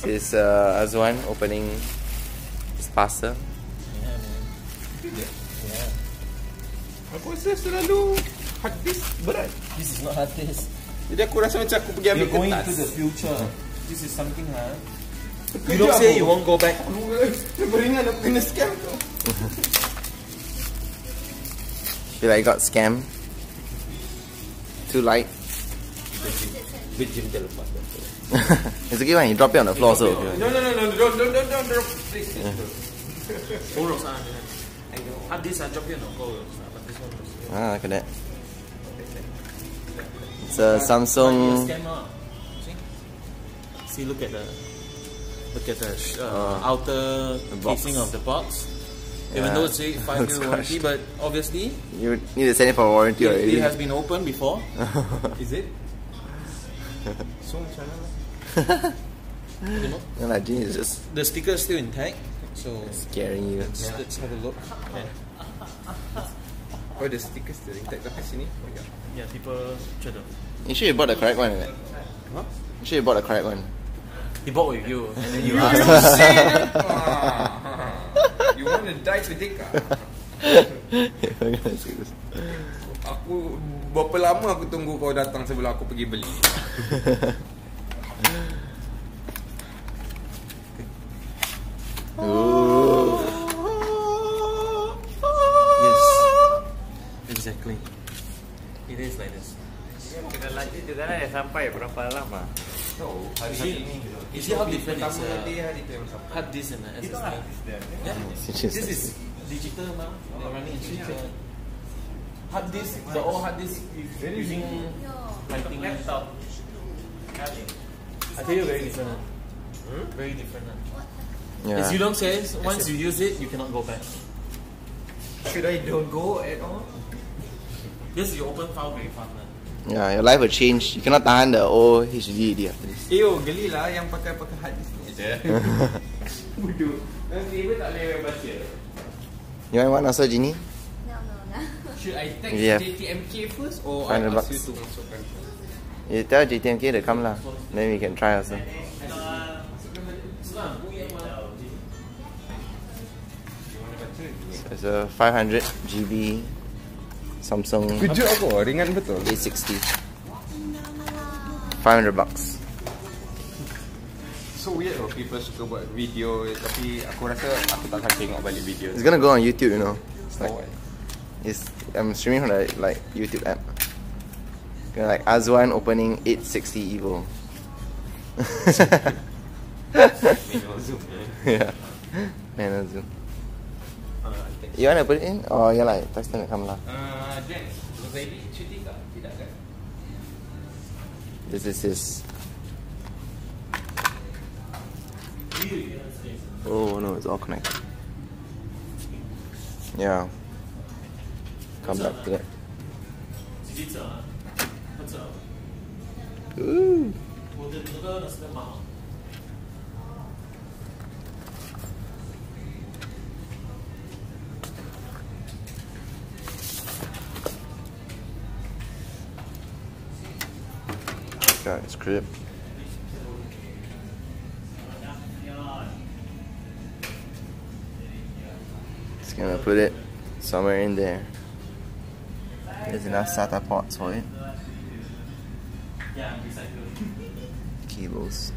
This is Azwan opening his parcel. Yeah, man. Yeah. Aku rasa selalu hard disk berat. This is not hard disk. Jadi aku rasa macam aku pergi ambil You're going kertas. to the future. This is something you don't say you won't go back. Beringat aku kena scam tu. Feel like I got scammed. Too light. Bejim dia lepas. It's okay man, you drop it on the floor so. Okay. No, don't drop. Please. Hard disk I drop you no go. But this one was. Look at that. It's a Samsung. See, look at the outer casing of the box. Even though it's a 5-year warranty, but obviously You need to send it for warranty already. it has been opened before. Is it? So macam mana? You know, No, like, Genie is just the sticker is still intact. So scaring you. let's have a look. Oh, the sticker still intact kat sini. Oh, yeah. Yeah, people try to. You sure you bought the correct one, right? Huh? You sure you bought the correct one? He bought with you, and then you You asked. say that? You want to die today kah? Aku berapa lama aku tunggu kau datang sebelum aku pergi beli. Ooh. Yes, exactly. It is like this. Kena lanjut juga lah dah sampai berapa lama? No, hari See, ini. you see how different it's hari tu yang sampai. hard disk and a SSD. Yeah, It's this is digital now. They're running in digital. Hard disk, the old hard disk using lighting laptop. I tell you very different. Very different. Yeah. As Yulong says, once you use it, you cannot go back. Should I don't go at all? This you open file very fast. Yeah, your life will change. You cannot tahan the old HD after this. Geli lah yang pakai hard disk ni je. Bodoh. Nanti pun tak boleh baca. You want one also, Genie? No. Should I text Yeah. JTMK first or I 500 ask bucks. you to masukkan? You tell JTMK to come lah. Then we can try also. So it's a 500 GB Samsung Kejut aku, ringan betul. A60. 500 bucks. So weird kalau people suka buat video tapi aku rasa aku tak akan tengok balik video. It's gonna go on YouTube, you know. It's like, Oh, what? I'm streaming from the like YouTube app. Like Azwan opening 860 Evo. Manual zoom. Yeah. Man, zoom. You wanna put it in? Oh yeah lah, text them to come lah. Jack, baby cuti tak? Tidak kan? This is his. Oh no, it's all connected. Yeah. Come back to that. Ooh. Got his crib. Just gonna put it somewhere in there. There's enough SATA ports for it. Cables.